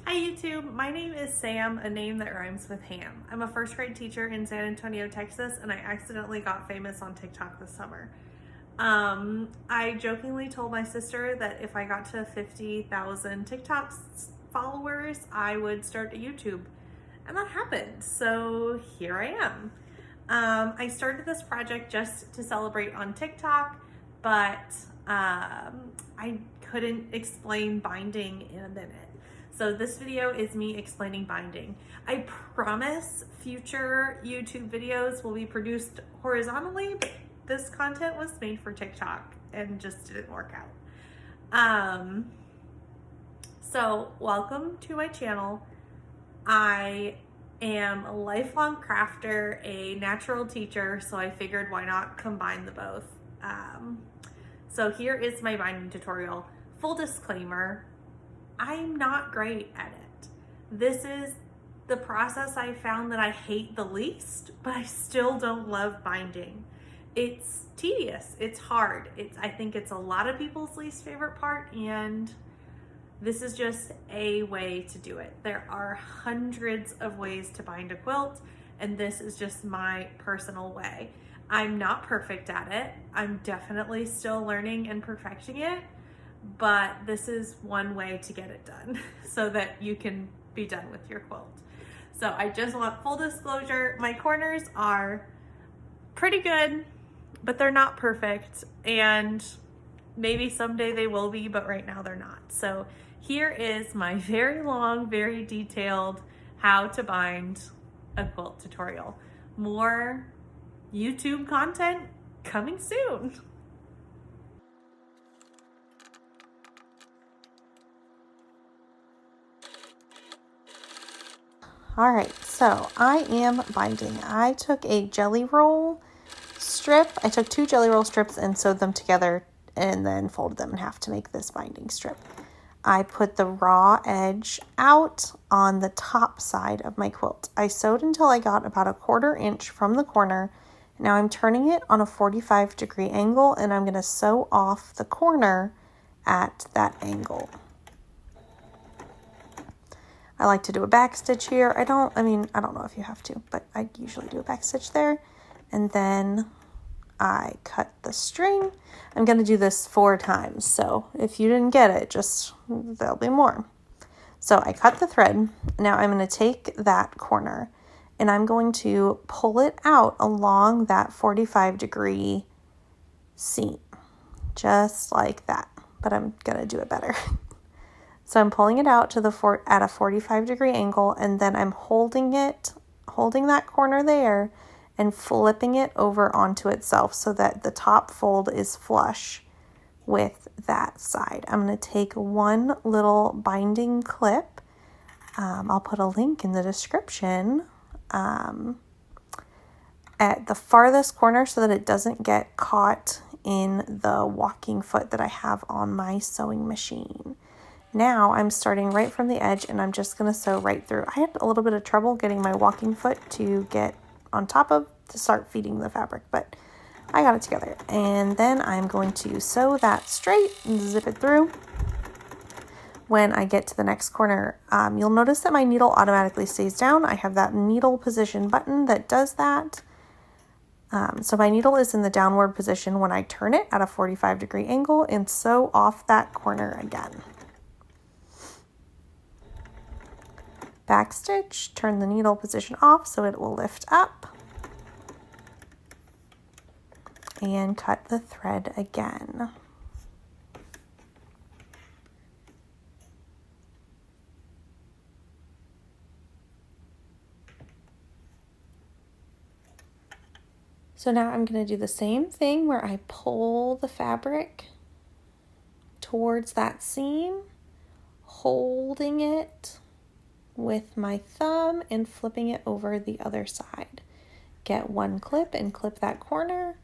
Hi YouTube, my name is Sam, a name that rhymes with ham. I'm a first grade teacher in San Antonio, Texas, and I accidentally got famous on TikTok this summer. I jokingly told my sister that if I got to 50,000 TikTok followers, I would start a YouTube. And that happened, so here I am. I started this project just to celebrate on TikTok, but I couldn't explain binding in a minute. So this video is me explaining binding. I promise future YouTube videos will be produced horizontally, but this content was made for TikTok and just didn't work out. So welcome to my channel. I am a lifelong crafter, a natural teacher, so I figured why not combine the both. So here is my binding tutorial. Full disclaimer, I'm not great at it. This is the process I found that I hate the least, but I still don't love binding. It's tedious, it's hard. I think it's a lot of people's least favorite part, and this is just a way to do it. There are hundreds of ways to bind a quilt, and this is just my personal way. I'm not perfect at it. I'm definitely still learning and perfecting it, but this is one way to get it done so that you can be done with your quilt. So I just want full disclosure, my corners are pretty good, but they're not perfect, and maybe someday they will be, but right now they're not. So here is my very long, very detailed how to bind a quilt tutorial. More YouTube content coming soon. All right, so I am binding. I took a jelly roll strip. I took 2 jelly roll strips and sewed them together and then folded them in half to make this binding strip. I put the raw edge out on the top side of my quilt. I sewed until I got about a 1/4 inch from the corner. Now I'm turning it on a 45-degree angle, and I'm going to sew off the corner at that angle. I like to do a back stitch here. I don't know if you have to, but I usually do a back stitch there. And then I cut the string. I'm going to do this 4 times, so if you didn't get it, there'll be more. So I cut the thread. Now I'm going to take that corner and I'm going to pull it out along that 45-degree seam, just like that, but I'm going to do it better. So I'm pulling it out to at a 45-degree angle, and then I'm holding that corner there and flipping it over onto itself so that the top fold is flush with that side. I'm going to take one little binding clip. I'll put a link in the description at the farthest corner so that it doesn't get caught in the walking foot that I have on my sewing machine. Now I'm starting right from the edge, and I'm just going to sew right through. I had a little bit of trouble getting my walking foot to get on top of to start feeding the fabric, but I got it together. And then I'm going to sew that straight and zip it through. When I get to the next corner, you'll notice that my needle automatically stays down. I have that needle position button that does that. So my needle is in the downward position when I turn it at a 45-degree angle and sew off that corner again. Back stitch, turn the needle position off so it will lift up, and cut the thread again. So now I'm going to do the same thing where I pull the fabric towards that seam, holding it with my thumb and flipping it over the other side. Get one clip and clip that corner,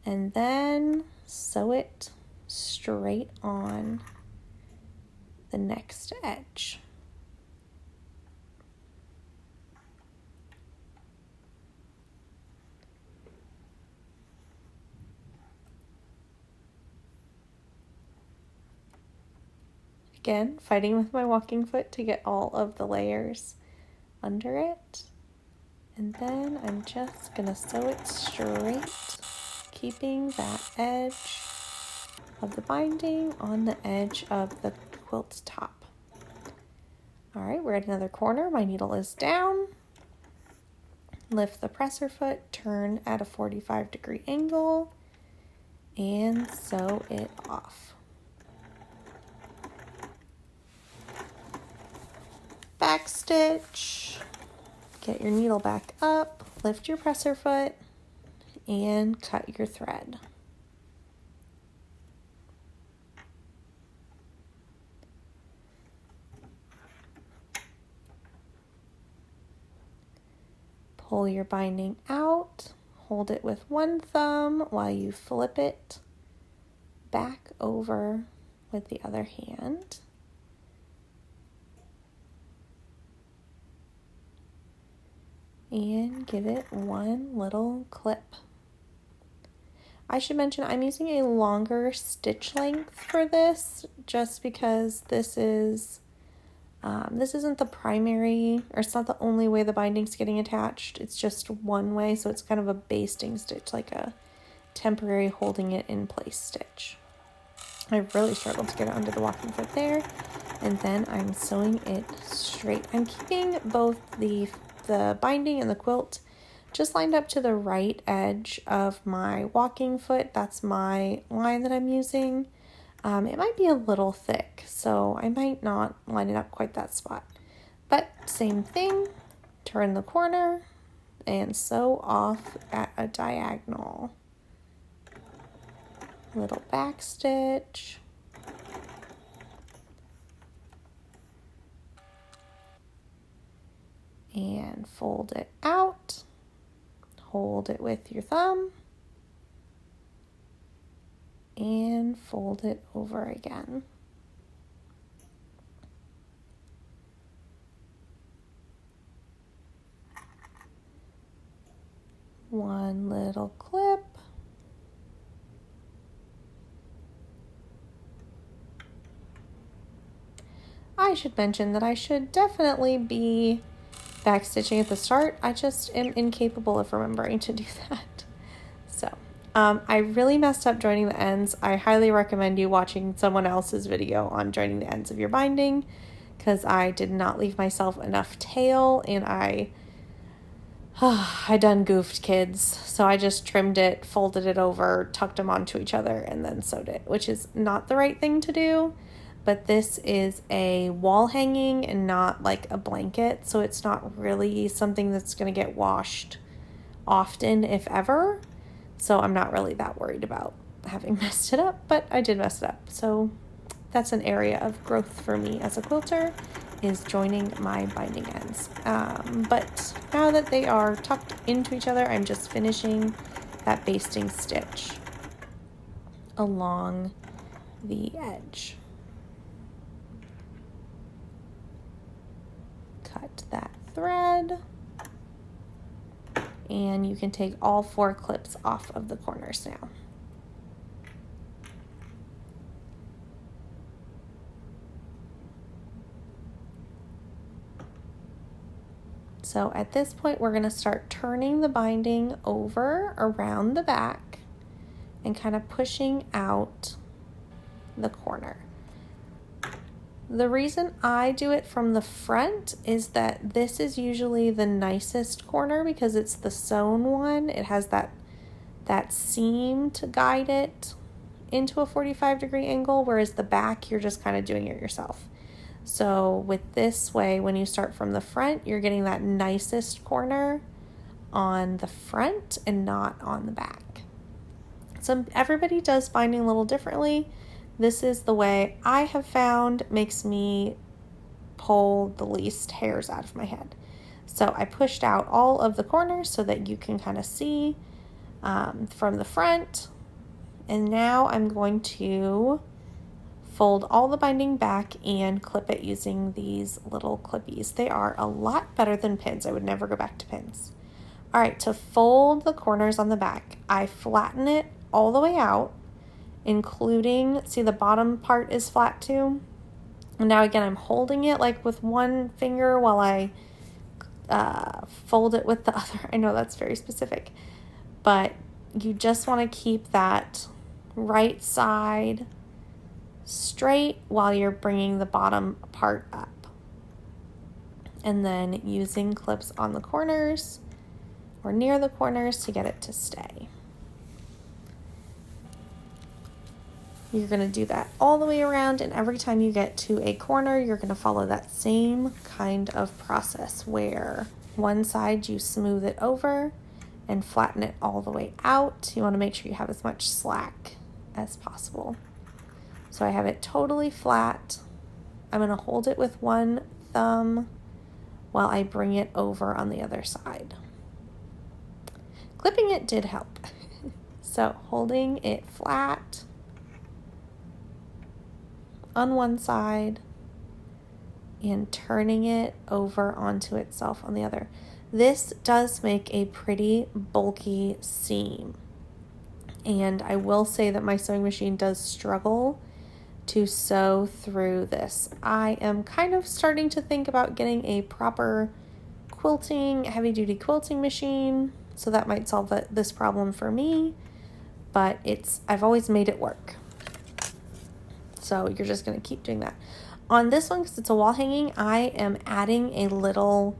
and then sew it straight on the next edge. again, fighting with my walking foot to get all of the layers under it. And then I'm just gonna sew it straight, keeping that edge of the binding on the edge of the quilt top. All right, we're at another corner. My needle is down. Lift the presser foot, turn at a 45-degree angle, and sew it off. Back stitch. Get your needle back up, lift your presser foot, and cut your thread. Pull your binding out, hold it with one thumb while you flip it back over with the other hand. And give it one little clip. I should mention I'm using a longer stitch length for this just because this isn't the primary, or it's not the only way the binding's getting attached. It's just one way, so it's kind of a basting stitch, like a temporary holding it in place stitch. I really struggled to get it under the walking foot there, and then I'm sewing it straight. I'm keeping both the binding and the quilt just lined up to the right edge of my walking foot. That's my line that I'm using. It might be a little thick, so I might not line it up quite that spot. But same thing, turn the corner and sew off at a diagonal. Little back stitch. And fold it out. Hold it with your thumb. And fold it over again. One little clip. I should mention that I should definitely be backstitching at the start. I just am incapable of remembering to do that. So I really messed up joining the ends. I highly recommend you watching someone else's video on joining the ends of your binding, because I did not leave myself enough tail, and I done goofed, kids. So I just trimmed it, folded it over, tucked them onto each other, and then sewed it, which is not the right thing to do. But this is a wall hanging and not like a blanket, so it's not really something that's going to get washed often, if ever. So I'm not really that worried about having messed it up, but I did mess it up. So that's an area of growth for me as a quilter, is joining my binding ends. But now that they are tucked into each other, I'm just finishing that basting stitch along the edge. Cut that thread, and you can take all 4 clips off of the corners now. So at this point, we're going to start turning the binding over around the back and kind of pushing out the corner. The reason I do it from the front is that this is usually the nicest corner because it's the sewn one. It has that seam to guide it into a 45-degree angle, whereas the back, you're just kind of doing it yourself. So with this way, when you start from the front, you're getting that nicest corner on the front and not on the back. So everybody does binding a little differently. This is the way I have found makes me pull the least hairs out of my head. So I pushed out all of the corners so that you can kind of see from the front. And now I'm going to fold all the binding back and clip it using these little clippies. They are a lot better than pins. I would never go back to pins. All right, to fold the corners on the back, I flatten it all the way out, including, see the bottom part is flat too? And now again, I'm holding it like with one finger while I fold it with the other. I know that's very specific, but you just want to keep that right side straight while you're bringing the bottom part up. And then using clips on the corners or near the corners to get it to stay. You're going to do that all the way around, and every time you get to a corner, you're going to follow that same kind of process where one side you smooth it over and flatten it all the way out. You want to make sure you have as much slack as possible. So I have it totally flat. I'm going to hold it with one thumb while I bring it over on the other side. Clipping it did help. So holding it flat on one side and turning it over onto itself on the other. This does make a pretty bulky seam. And I will say that my sewing machine does struggle to sew through this. I am kind of starting to think about getting a proper quilting, heavy duty quilting machine, so that might solve this problem for me, but I've always made it work. So you're just going to keep doing that. On this one, because it's a wall hanging, I am adding a little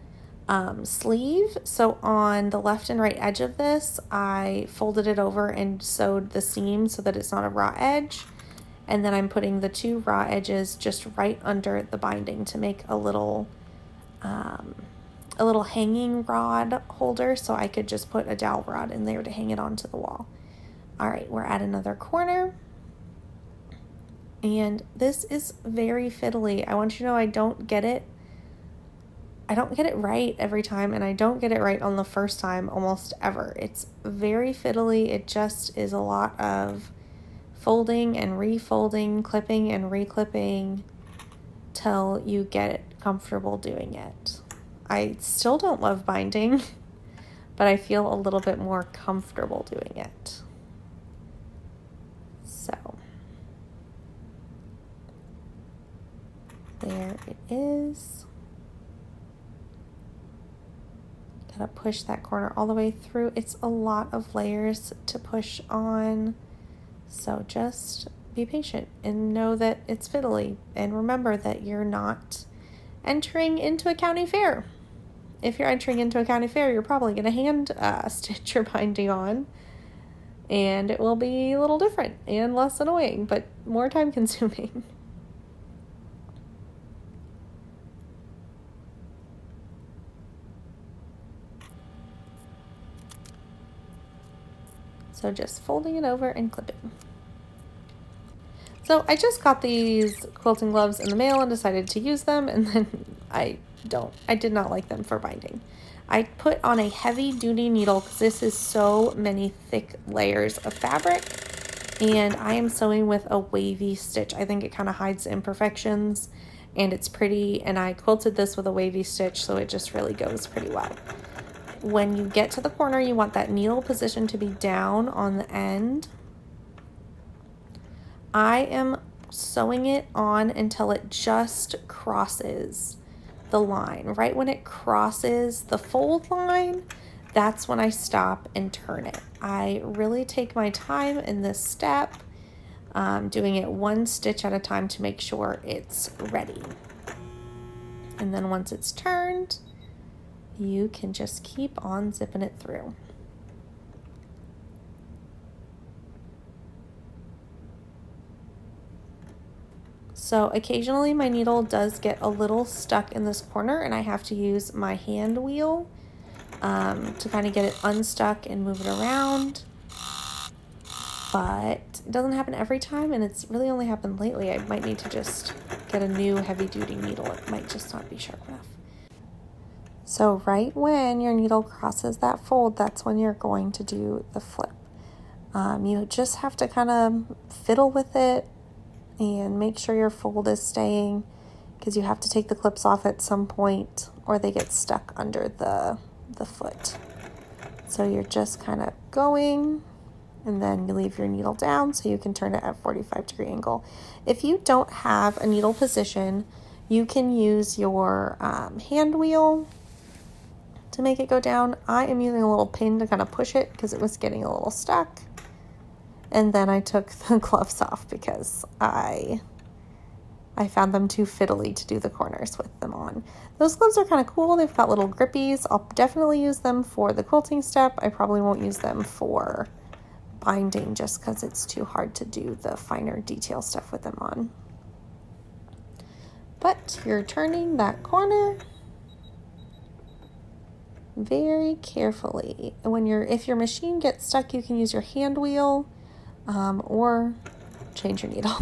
sleeve. So on the left and right edge of this, I folded it over and sewed the seam so that it's not a raw edge. And then I'm putting the two raw edges just right under the binding to make a little hanging rod holder, so I could just put a dowel rod in there to hang it onto the wall. All right, we're at another corner. And this is very fiddly. I want you to know I don't get it right every time, and I don't get it right on the first time almost ever. It's very fiddly. It just is a lot of folding and refolding, clipping and reclipping till you get comfortable doing it. I still don't love binding, but I feel a little bit more comfortable doing it. So there it is. Gotta push that corner all the way through. It's a lot of layers to push on, so just be patient and know that it's fiddly, and remember that you're not entering into a county fair. If you're entering into a county fair, you're probably going to hand stitch your binding on, and it will be a little different and less annoying, but more time consuming. So just folding it over and clipping. So I just got these quilting gloves in the mail and decided to use them, and then I did not like them for binding. I put on a heavy duty needle because this is so many thick layers of fabric, and I am sewing with a wavy stitch. I think it kind of hides imperfections, and it's pretty, and I quilted this with a wavy stitch, so it just really goes pretty well. When you get to the corner, you want that needle position to be down on the end. I am sewing it on until it just crosses the line. Right when it crosses the fold line, that's when I stop and turn it. I really take my time in this step, doing it one stitch at a time to make sure it's ready. And then once it's turned, you can just keep on zipping it through. So occasionally my needle does get a little stuck in this corner, and I have to use my hand wheel to kind of get it unstuck and move it around. But it doesn't happen every time, and it's really only happened lately. I might need to just get a new heavy duty needle. It might just not be sharp enough. So right when your needle crosses that fold, that's when you're going to do the flip. You just have to kind of fiddle with it and make sure your fold is staying, because you have to take the clips off at some point or they get stuck under the foot. So you're just kind of going and then you leave your needle down so you can turn it at 45-degree angle. If you don't have a needle position, you can use your hand wheel to make it go down. I am using a little pin to kind of push it because it was getting a little stuck. And then I took the gloves off because I found them too fiddly to do the corners with them on. Those gloves are kind of cool. They've got little grippies. I'll definitely use them for the quilting step. I probably won't use them for binding just because it's too hard to do the finer detail stuff with them on. But you're turning that corner very carefully. And if your machine gets stuck, you can use your hand wheel or change your needle.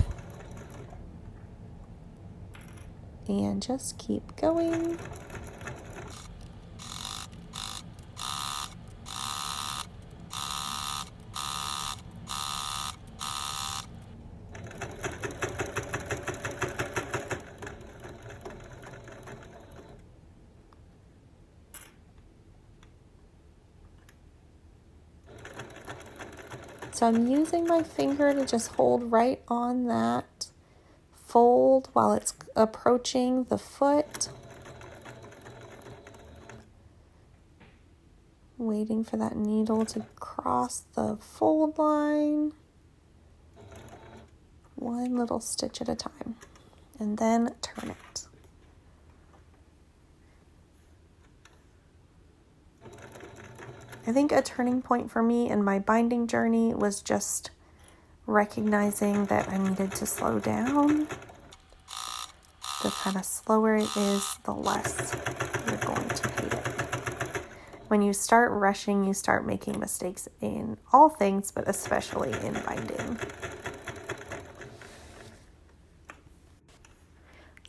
And just keep going. So I'm using my finger to just hold right on that fold while it's approaching the foot. Waiting for that needle to cross the fold line. One little stitch at a time. And then turn it. I think a turning point for me in my binding journey was just recognizing that I needed to slow down. The kind of slower it is, the less you're going to hate it. When you start rushing, you start making mistakes in all things, but especially in binding.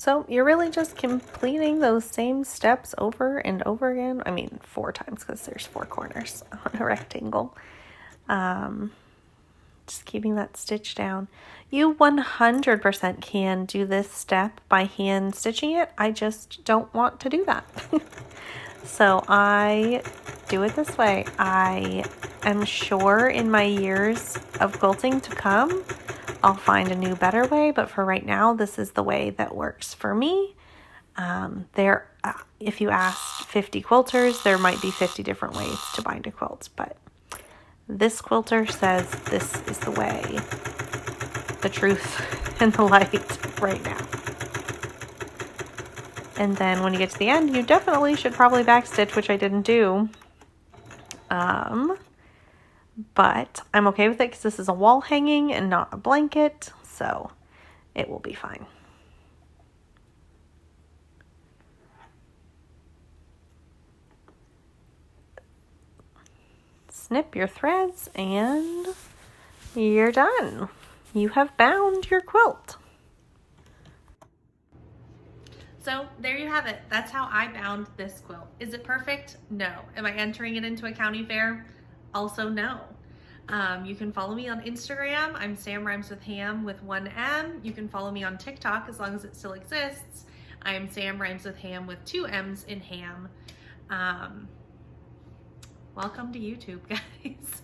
So you're really just completing those same steps over and over again. I mean, 4 times because there's 4 corners on a rectangle. Just keeping that stitch down. You 100% can do this step by hand stitching it. I just don't want to do that. So I do it this way. I am sure in my years of quilting to come, I'll find a new, better way, but for right now, this is the way that works for me. If you ask 50 quilters, there might be 50 different ways to bind a quilt, but this quilter says this is the way, the truth, and the light right now. And then when you get to the end, you definitely should probably backstitch, which I didn't do. But I'm okay with it because this is a wall hanging and not a blanket, so it will be fine. Snip your threads and you're done. You have bound your quilt. So there you have it. That's how I bound this quilt. Is it perfect? No. Am I entering it into a county fair? Also no. You can follow me on Instagram. I'm Sam Rhymes with Ham with 1 M. You can follow me on TikTok as long as it still exists. I am Sam Rhymes with Ham with 2 M's in ham. Welcome to YouTube, guys.